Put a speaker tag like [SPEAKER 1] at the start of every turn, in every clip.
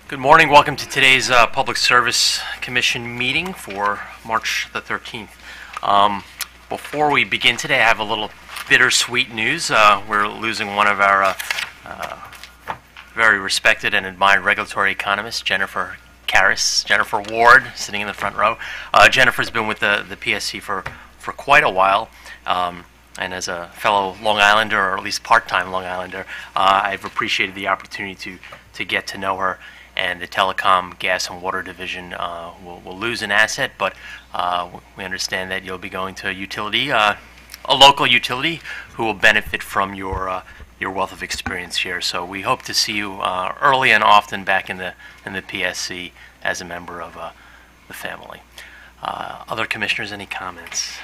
[SPEAKER 1] Good morning. Welcome to today's Public Service Commission meeting for March the 13th. Before we begin today, I have a little bittersweet news. We're losing one of our very respected and admired regulatory economists, Jennifer Karras, Jennifer Ward, sitting in the front row. Jennifer's been with the PSC for quite a while. And as a fellow Long Islander, or at least part-time Long Islander, I've appreciated the opportunity to get to know her. And the Telecom, Gas, and Water Division will lose an asset, but we understand that you'll be going to a utility, a local utility, who will benefit from your wealth of experience here. So we hope to see you early and often back in the PSC as a member of the family. Other commissioners, any comments?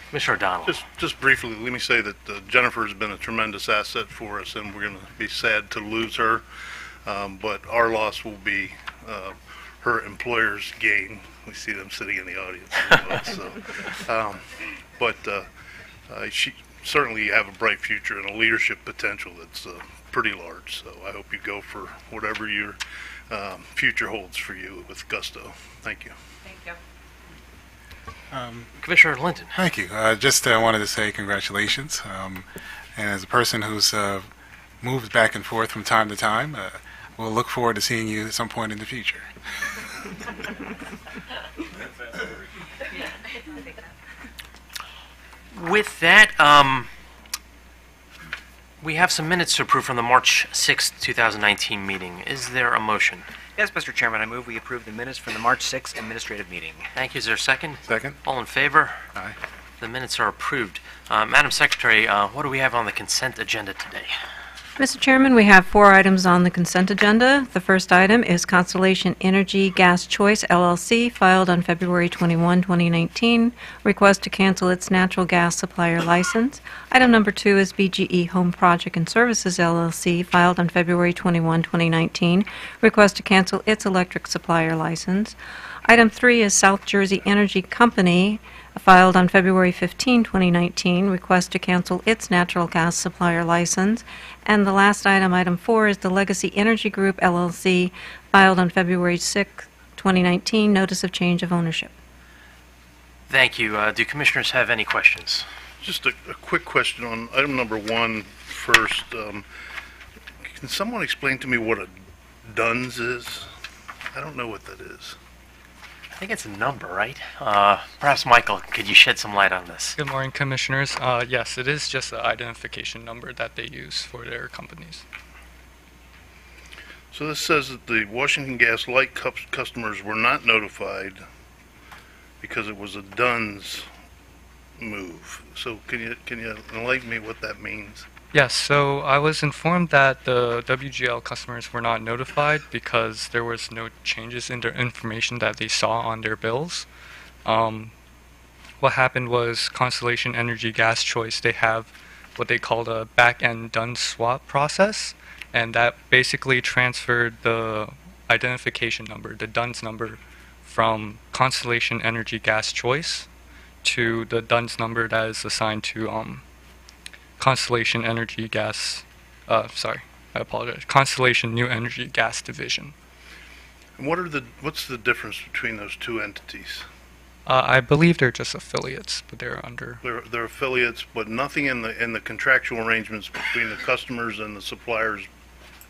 [SPEAKER 1] Commissioner O'Donnell.
[SPEAKER 2] Just briefly, let me say that Jennifer has been a tremendous asset for us, and we're going to be sad to lose her. But our loss will be her employer's gain. We see them sitting in the audience as well. She certainly have a bright future and a leadership potential that's pretty large. So I hope you go for whatever your future holds for you with gusto. Thank you.
[SPEAKER 3] Thank you.
[SPEAKER 1] Commissioner Linton.
[SPEAKER 4] Thank you. Just wanted to say congratulations. And as a person who's moved back and forth from time to time, we'll look forward to seeing you at some point in the future.
[SPEAKER 1] With that, we have some minutes to approve from the March 6th, 2019 meeting. Is there a motion?
[SPEAKER 5] Yes, Mr. Chairman, I move we approve the minutes from the March 6th administrative meeting.
[SPEAKER 1] Thank you. Is there a second?
[SPEAKER 4] Second.
[SPEAKER 1] All in favor?
[SPEAKER 4] Aye.
[SPEAKER 1] The minutes are approved. Madam Secretary, what do we have on the consent agenda today?
[SPEAKER 3] Mr. Chairman, we have 4 items on the consent agenda. The first item is Constellation Energy Gas Choice, LLC, filed on February 21, 2019, request to cancel its natural gas supplier license. Item number 2 is BGE Home Project and Services, LLC, filed on February 21, 2019, request to cancel its electric supplier license. Item 3 is South Jersey Energy Company, filed on February 15, 2019, request to cancel its natural gas supplier license. And the last item, item 4, is the Legacy Energy Group, LLC, filed on February 6, 2019, notice of change of ownership.
[SPEAKER 1] Thank you. Do commissioners have any questions?
[SPEAKER 2] Just a quick question on item number 1 first. Can someone explain to me what a DUNS is? I don't know what that is.
[SPEAKER 1] I think it's a number, right? Perhaps, Michael, could you shed some light on this?
[SPEAKER 6] Good morning, Commissioners. Yes, it is just an identification number that they use for their companies.
[SPEAKER 2] So this says that the Washington Gas Light customers were not notified because it was a DUNS move. So can you enlighten me what that means?
[SPEAKER 6] Yes, so I was informed that the WGL customers were not notified because there was no changes in their information that they saw on their bills. What happened was Constellation Energy Gas Choice, they have what they call a back-end DUNS swap process, and that basically transferred the identification number, the DUNS number, from Constellation Energy Gas Choice to the DUNS number that is assigned to Constellation Energy Gas, Constellation New Energy Gas Division.
[SPEAKER 2] And what's the difference between those two entities?
[SPEAKER 6] I believe they're just affiliates, but they're under.
[SPEAKER 2] They're affiliates, but nothing in the contractual arrangements between the customers and the suppliers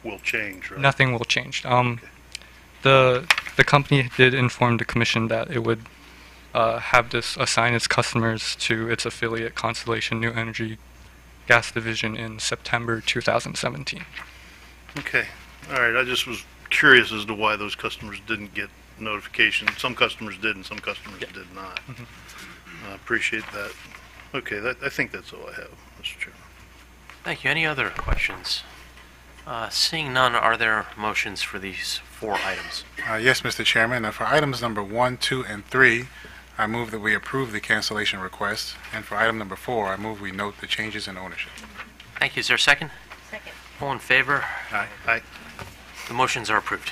[SPEAKER 2] will change, right?
[SPEAKER 6] Nothing will change. The company did inform the commission that it would have this assign its customers to its affiliate Constellation New Energy Gas Division in September 2017.
[SPEAKER 2] Okay. All right. I just was curious as to why those customers didn't get notification. Some customers did and some customers did not. I appreciate that. Okay. I think that's all I have, Mr. Chairman.
[SPEAKER 1] Thank you. Any other questions? Seeing none, are there motions for these 4 items?
[SPEAKER 4] Yes, Mr. Chairman. For items number 1, 2, and 3, I move that we approve the cancellation request. And for item number 4, I move we note the changes in ownership.
[SPEAKER 1] Thank you. Is there a second?
[SPEAKER 3] Second.
[SPEAKER 1] All in favor?
[SPEAKER 4] Aye.
[SPEAKER 2] Aye.
[SPEAKER 1] The motions are approved.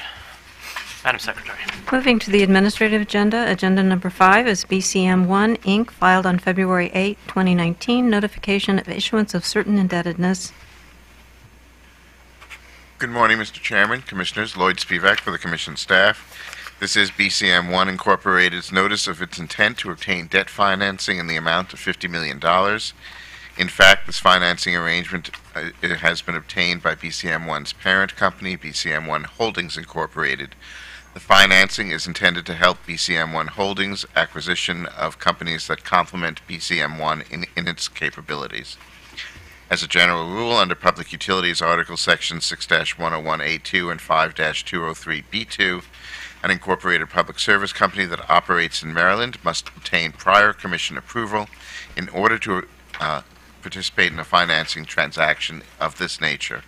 [SPEAKER 1] Madam Secretary.
[SPEAKER 3] Moving to the administrative agenda, agenda number 5 is BCM1, Inc., filed on February 8, 2019, notification of issuance of certain indebtedness.
[SPEAKER 7] Good morning, Mr. Chairman, Commissioners. Lloyd Spivak for the Commission staff. This is BCM1 Incorporated's notice of its intent to obtain debt financing in the amount of $50 million. In fact, this financing arrangement it has been obtained by BCM1's parent company, BCM1 Holdings Incorporated. The financing is intended to help BCM1 Holdings' acquisition of companies that complement BCM1 in its capabilities. As a general rule, under Public Utilities Article Section 6-101A2 and 5-203B2, an incorporated public service company that operates in Maryland must obtain prior Commission approval in order to participate in a financing transaction of this nature.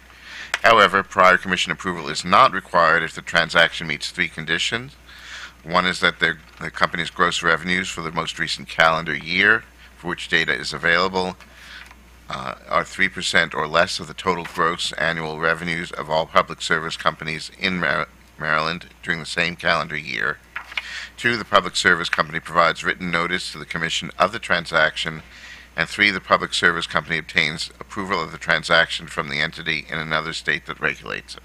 [SPEAKER 7] However, prior Commission approval is not required if the transaction meets three conditions. One is that the company's gross revenues for the most recent calendar year, for which data is available, are 3% or less of the total gross annual revenues of all public service companies in Maryland during the same calendar year. 2, the public service company provides written notice to the Commission of the transaction. And 3, the public service company obtains approval of the transaction from the entity in another state that regulates it.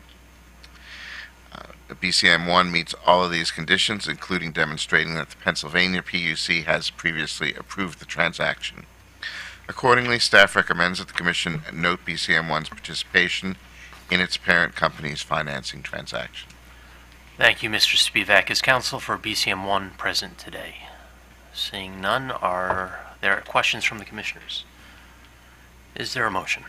[SPEAKER 7] BCM1 meets all of these conditions, including demonstrating that the Pennsylvania PUC has previously approved the transaction. Accordingly, staff recommends that the Commission note BCM1's participation in its parent company's financing transaction.
[SPEAKER 1] Thank you, Mr. Spivak. Is counsel for BCM1 present today? Seeing none, are there questions from the commissioners? Is there a motion?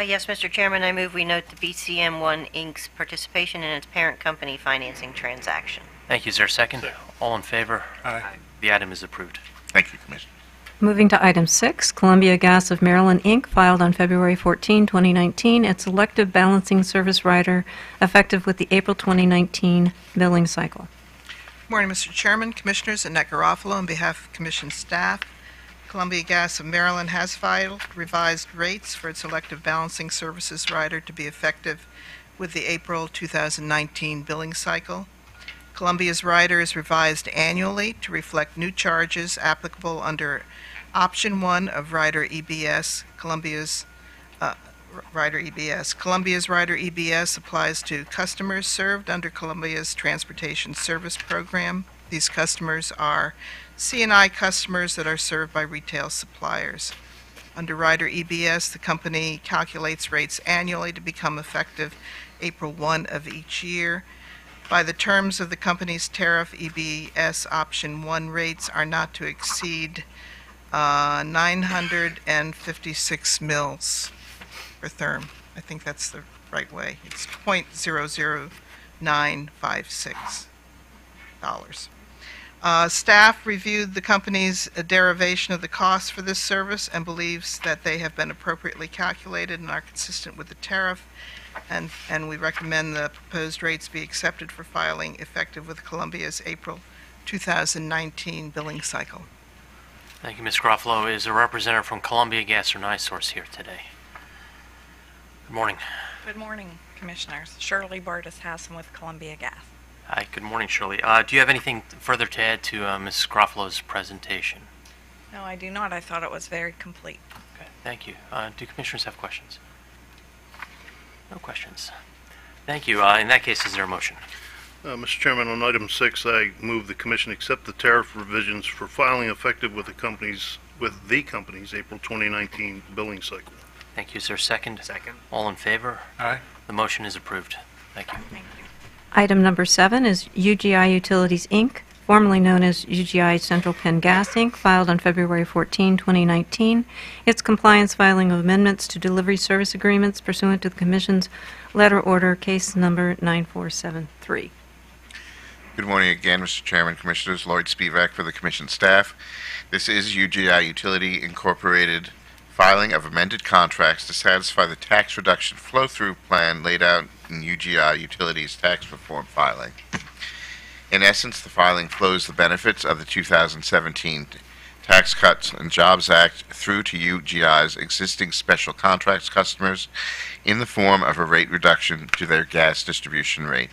[SPEAKER 8] Yes, Mr. Chairman, I move we note the BCM1 Inc.'s participation in its parent company financing transaction.
[SPEAKER 1] Thank you. Is there a second?
[SPEAKER 2] Second.
[SPEAKER 1] All in favor?
[SPEAKER 4] Aye.
[SPEAKER 1] The item is approved.
[SPEAKER 7] Thank you, Commissioner.
[SPEAKER 3] Moving to item 6, Columbia Gas of Maryland, Inc., filed on February 14, 2019, its elective balancing service rider, effective with the April 2019 billing cycle.
[SPEAKER 9] Morning, Mr. Chairman, Commissioners. Annette Garofalo on behalf of Commission staff. Columbia Gas of Maryland has filed revised rates for its elective balancing services rider to be effective with the April 2019 billing cycle. Columbia's rider is revised annually to reflect new charges applicable under Option 1 of Rider EBS. Columbia's Rider EBS. Columbia's Rider EBS applies to customers served under Columbia's Transportation Service Program. These customers are C&I customers that are served by retail suppliers. Under Rider EBS, the company calculates rates annually to become effective April 1 of each year. By the terms of the company's tariff, EBS Option 1 rates are not to exceed 956 mils per therm. I think that's the right way. It's $0.00956. Staff reviewed the company's derivation of the costs for this service and believes that they have been appropriately calculated and are consistent with the tariff, and we recommend the proposed rates be accepted for filing effective with Columbia's April 2019 billing cycle.
[SPEAKER 1] Thank you, Ms. Garofalo. Is a representative from Columbia Gas or NiSource here today? Good morning.
[SPEAKER 10] Good morning, Commissioners. Shirley Bartis Hassan with Columbia Gas.
[SPEAKER 1] Hi, good morning, Shirley. Do you have anything further to add to Ms. Garofalo's presentation?
[SPEAKER 10] No, I do not. I thought it was very complete.
[SPEAKER 1] Okay, thank you. Do commissioners have questions? No questions. Thank you. In that case, is there a motion?
[SPEAKER 2] Mr. Chairman, on item 6, I move the Commission accept the tariff revisions for filing effective with the company's April 2019 billing cycle.
[SPEAKER 1] Thank you. Is there a second?
[SPEAKER 5] Second.
[SPEAKER 1] All in favor?
[SPEAKER 4] Aye.
[SPEAKER 1] The motion is approved. Thank you.
[SPEAKER 10] Thank you.
[SPEAKER 3] Item number 7 is UGI Utilities, Inc., formerly known as UGI Central Penn Gas, Inc., filed on February 14, 2019. Its compliance filing of amendments to delivery service agreements pursuant to the Commission's letter order, case number 9473.
[SPEAKER 7] Good morning again, Mr. Chairman, Commissioners. Lloyd Spivak for the Commission staff. This is UGI Utility Incorporated filing of amended contracts to satisfy the tax reduction flow-through plan laid out in UGI Utilities tax reform filing. In essence, the filing flows the benefits of the 2017 Tax Cuts and Jobs Act through to UGI's existing special contracts customers in the form of a rate reduction to their gas distribution rate.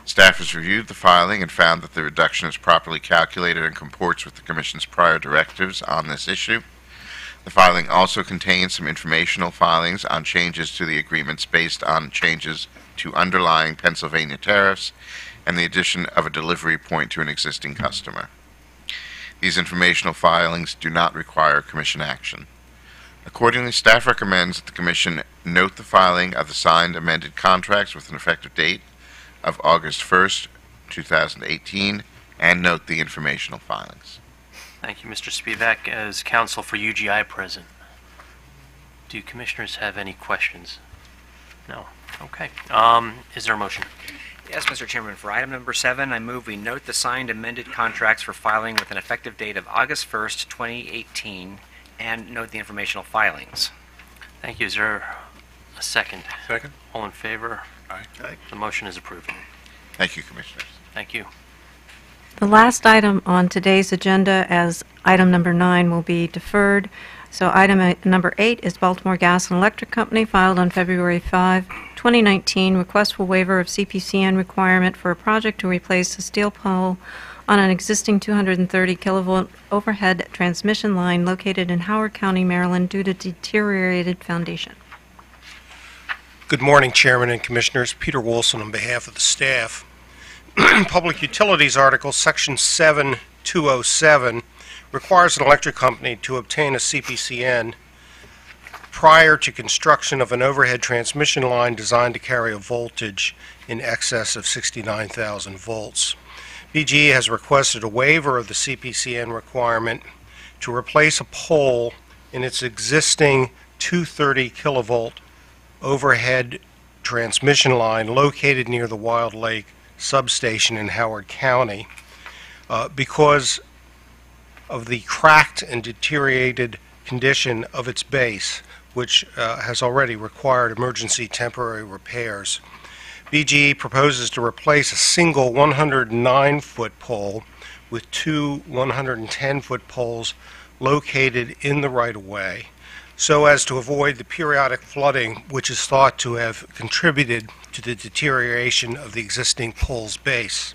[SPEAKER 7] Staff has reviewed the filing and found that the reduction is properly calculated and comports with the Commission's prior directives on this issue. The filing also contains some informational filings on changes to the agreements based on changes to underlying Pennsylvania tariffs and the addition of a delivery point to an existing customer. These informational filings do not require Commission action. Accordingly, staff recommends that the Commission note the filing of the signed amended contracts with an effective date of August 1st, 2018, and note the informational filings.
[SPEAKER 1] Thank you, Mr. Spivak. As counsel for UGI present, do commissioners have any questions? No. Okay. Is there a motion?
[SPEAKER 5] Yes, Mr. Chairman. For item number 7, I move we note the signed amended contracts for filing with an effective date of August 1st, 2018, and note the informational filings.
[SPEAKER 1] Thank you. Is there a second?
[SPEAKER 4] Second?
[SPEAKER 1] All in favor?
[SPEAKER 4] Aye.
[SPEAKER 1] The motion is approved.
[SPEAKER 7] Thank you, Commissioners.
[SPEAKER 1] Thank you.
[SPEAKER 3] The last item on today's agenda, as item number 9, will be deferred. So item number 8 is Baltimore Gas and Electric Company, filed on February 5, 2019, request for waiver of CPCN requirement for a project to replace a steel pole on an existing 230 kilovolt overhead transmission line located in Howard County, Maryland, due to deteriorated foundation.
[SPEAKER 11] Good morning, Chairman and Commissioners. Peter Wilson on behalf of the staff. Public Utilities Article, Section 7207, requires an electric company to obtain a CPCN prior to construction of an overhead transmission line designed to carry a voltage in excess of 69,000 volts. BGE has requested a waiver of the CPCN requirement to replace a pole in its existing 230 kilovolt overhead transmission line located near the Wild Lake substation in Howard County because of the cracked and deteriorated condition of its base, which has already required emergency temporary repairs. BGE proposes to replace a single 109-foot pole with two 110-foot poles located in the right-of-way, so as to avoid the periodic flooding which is thought to have contributed to the deterioration of the existing pole's base.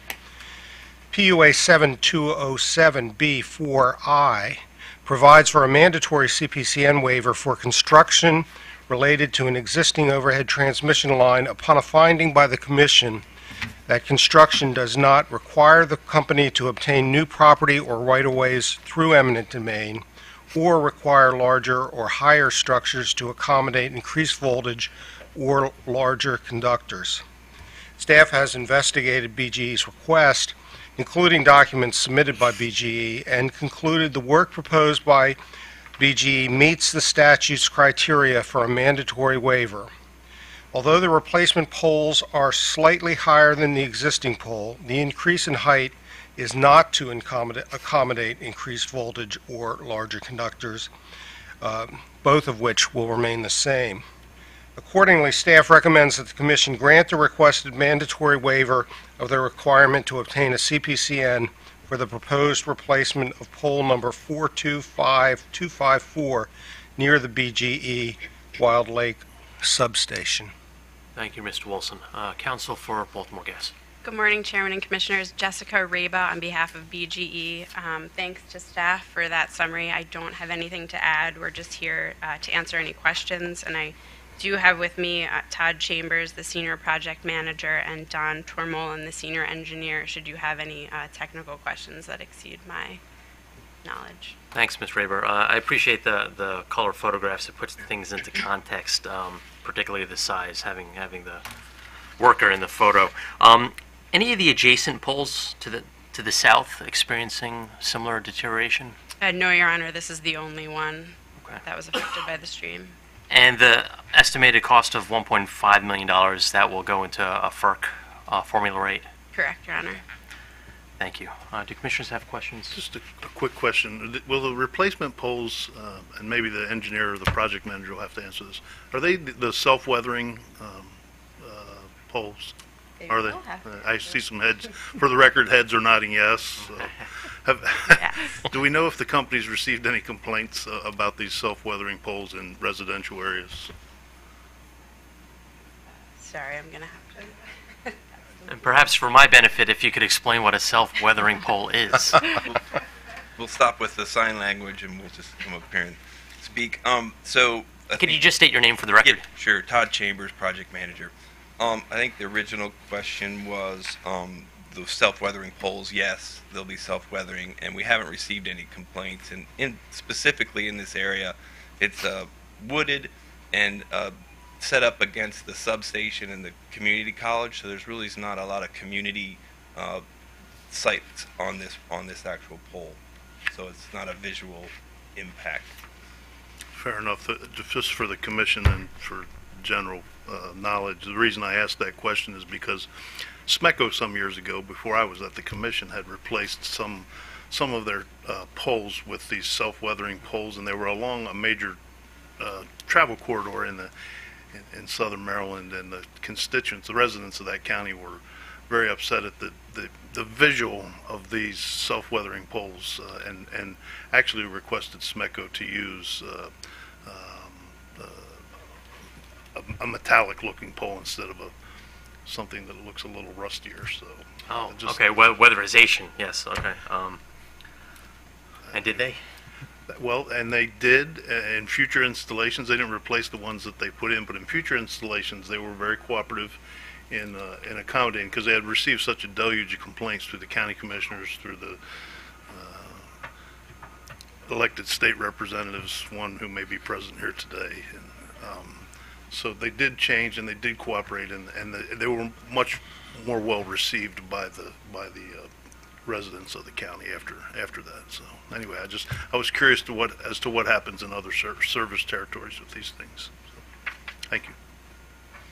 [SPEAKER 11] PUA 7207B4I provides for a mandatory CPCN waiver for construction related to an existing overhead transmission line upon a finding by the Commission that construction does not require the company to obtain new property or right-of-ways through eminent domain, or require larger or higher structures to accommodate increased voltage or larger conductors. Staff has investigated BGE's request, including documents submitted by BGE, and concluded the work proposed by BGE meets the statute's criteria for a mandatory waiver. Although the replacement poles are slightly higher than the existing pole, the increase in height is not to accommodate increased voltage or larger conductors, both of which will remain the same. Accordingly, staff recommends that the Commission grant the requested mandatory waiver of the requirement to obtain a CPCN for the proposed replacement of pole number 425254 near the BGE Wild Lake substation.
[SPEAKER 1] Thank you, Mr. Wilson. Counsel for Baltimore Gas.
[SPEAKER 12] Good morning, Chairman and Commissioners. Jessica Reba on behalf of BGE. Thanks to staff for that summary. I don't have anything to add. We're just here to answer any questions, and I do have with me Todd Chambers, the Senior Project Manager, and Don Tormolen, the Senior Engineer, should you have any technical questions that exceed my knowledge.
[SPEAKER 1] Thanks, Ms. Raber. I appreciate the color photographs. It puts things into context, particularly the size, having the worker in the photo. Any of the adjacent poles to the south experiencing similar deterioration?
[SPEAKER 12] No, Your Honor. This is the only one that was affected by the stream.
[SPEAKER 1] And the estimated cost of $1.5 million, that will go into a FERC formula rate?
[SPEAKER 12] Correct, Your Honor.
[SPEAKER 1] Thank you. Do commissioners have questions?
[SPEAKER 2] Just a quick question. Will the replacement poles, and maybe the engineer or the project manager will have to answer this, are they the self-weathering poles? Are they? I see some heads. For the record, heads are nodding yes. So
[SPEAKER 12] Yes.
[SPEAKER 2] do we know if the company's received any complaints about these self-weathering poles in residential areas?
[SPEAKER 12] Sorry, I'm going to have to.
[SPEAKER 1] And perhaps for my benefit, if you could explain what a self-weathering pole is.
[SPEAKER 13] We'll stop with the sign language and we'll just come up here and speak. So I
[SPEAKER 1] Could you
[SPEAKER 13] think-
[SPEAKER 1] just state your name for the record?
[SPEAKER 13] Yeah, sure. Todd Chambers, project manager. I think the original question was the self-weathering poles. Yes, they'll be self-weathering, and we haven't received any complaints. And specifically in this area, it's wooded and set up against the substation and the community college. So there's really not a lot of community sites on this actual pole. So it's not a visual impact.
[SPEAKER 2] Fair enough. Just for the commission and for general knowledge, the reason I asked that question is because SMECO some years ago, before I was at the commission, had replaced some of their poles with these self-weathering poles, and they were along a major travel corridor in southern Maryland, and the constituents, the residents of that county, were very upset at the visual of these self-weathering poles, and actually requested SMECO to use a metallic-looking pole instead of something that looks a little rustier. So.
[SPEAKER 1] Oh, okay. Weatherization. Yes. Okay. And did they?
[SPEAKER 2] Well, and they did in future installations. They didn't replace the ones that they put in, but in future installations, they were very cooperative in accommodating, because they had received such a deluge of complaints through the county commissioners, through the elected state representatives, one who may be present here today. And, so they did change and they did cooperate, and they were much more well received by the residents of the county after that. So anyway, I was curious as to what happens in other service territories with these things. So, thank you.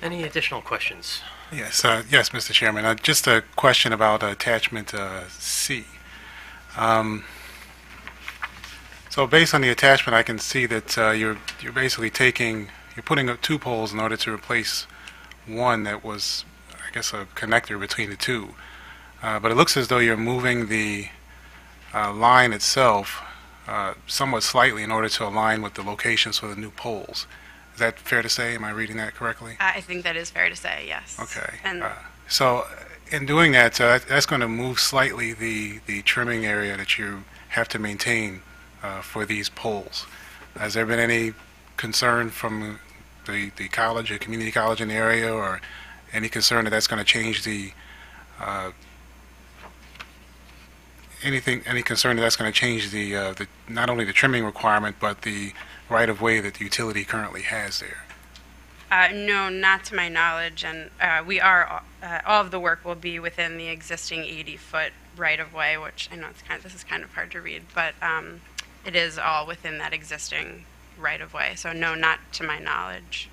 [SPEAKER 1] Any additional questions?
[SPEAKER 4] Yes, yes, Mr. Chairman. Just a question about attachment C. So based on the attachment, I can see that you're basically you're putting up two poles in order to replace one that was, I guess, a connector between the two. But it looks as though you're moving the line itself somewhat slightly in order to align with the locations for the new poles. Is that fair to say? Am I reading that correctly?
[SPEAKER 12] I think that is fair to say, yes.
[SPEAKER 4] Okay.
[SPEAKER 12] And
[SPEAKER 4] So in doing that, that's going to move slightly the trimming area that you have to maintain for these poles. Has there been any concern from the college, a community college in the area, or any concern that that's going to change any concern that that's going to change the not only the trimming requirement, but the right-of-way that the utility currently has there?
[SPEAKER 12] no, not to my knowledge, and we are, all of the work will be within the existing 80-foot right-of-way, which I know this is kind of hard to read, but it is all within that existing right-of-way. So no, not to my knowledge.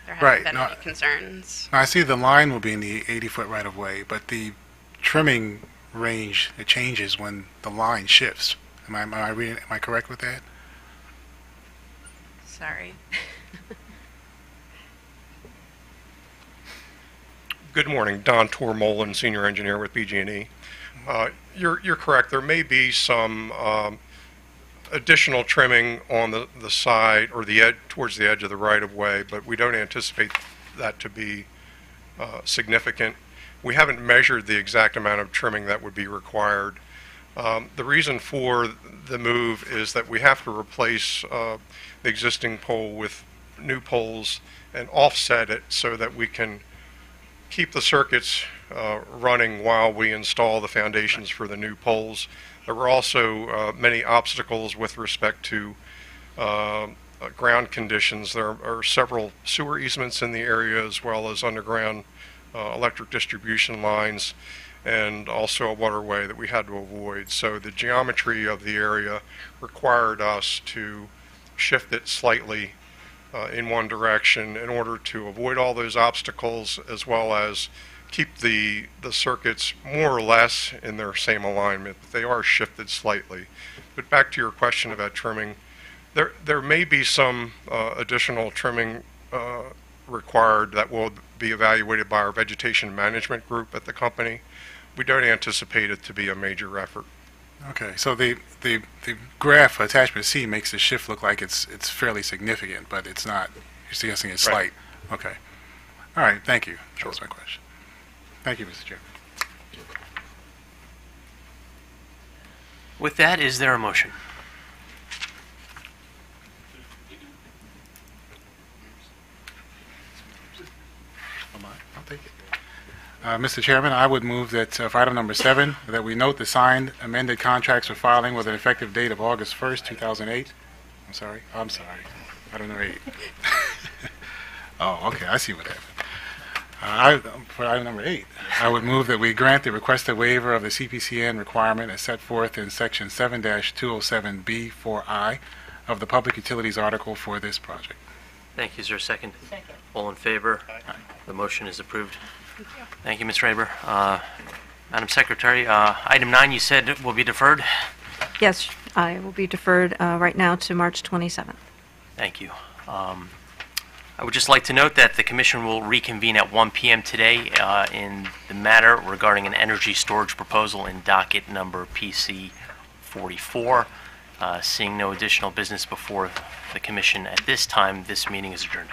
[SPEAKER 12] There haven't been any concerns.
[SPEAKER 4] Now, I see the line will be in the 80-foot right-of-way, but the trimming range, it changes when the line shifts. Am I correct with that?
[SPEAKER 12] Sorry.
[SPEAKER 11] Good morning, Don Tormolin, senior engineer with BG&E. You're correct. There may be some additional trimming on the side or the edge towards the edge of the right-of-way, but we don't anticipate that to be significant. We haven't measured the exact amount of trimming that would be required. The reason for the move is that we have to replace the existing pole with new poles and offset it so that we can keep the circuits running while we install the foundations for the new poles. There were also many obstacles with respect to ground conditions. There are several sewer easements in the area, as well as underground electric distribution lines, and also a waterway that we had to avoid. So the geometry of the area required us to shift it slightly in one direction in order to avoid all those obstacles, as well as keep the circuits more or less in their same alignment. They are shifted slightly. But back to your question about trimming, there may be some additional trimming required that will be evaluated by our vegetation management group at the company. We don't anticipate it to be a major effort.
[SPEAKER 4] Okay, so the graph attachment C makes the shift look like it's fairly significant, but it's not. You're suggesting it's slight. Okay. All right, thank you. That was my question. Thank you, Mr. Chairman.
[SPEAKER 1] With that, is there a motion?
[SPEAKER 4] take it. Mr. Chairman, I would move that for item number 7, that we note the signed amended contracts for filing with an effective date of August 1st, 2008. I'm sorry. Item number 8. Oh, okay, I see what happened. For item number 8, I would move that we grant the requested waiver of the CPCN requirement as set forth in Section 7-207B4I of the Public Utilities article for this project.
[SPEAKER 1] Thank you. Is there a second?
[SPEAKER 8] Second.
[SPEAKER 1] All in favor? The motion is approved. Thank you, Ms. Raber. Madam Secretary, item 9 you said will be deferred?
[SPEAKER 3] Yes, I will be deferred right now to March 27th.
[SPEAKER 1] Thank you. I would just like to note that the Commission will reconvene at 1 p.m. today in the matter regarding an energy storage proposal in docket number PC 44. Seeing no additional business before the Commission at this time, this meeting is adjourned.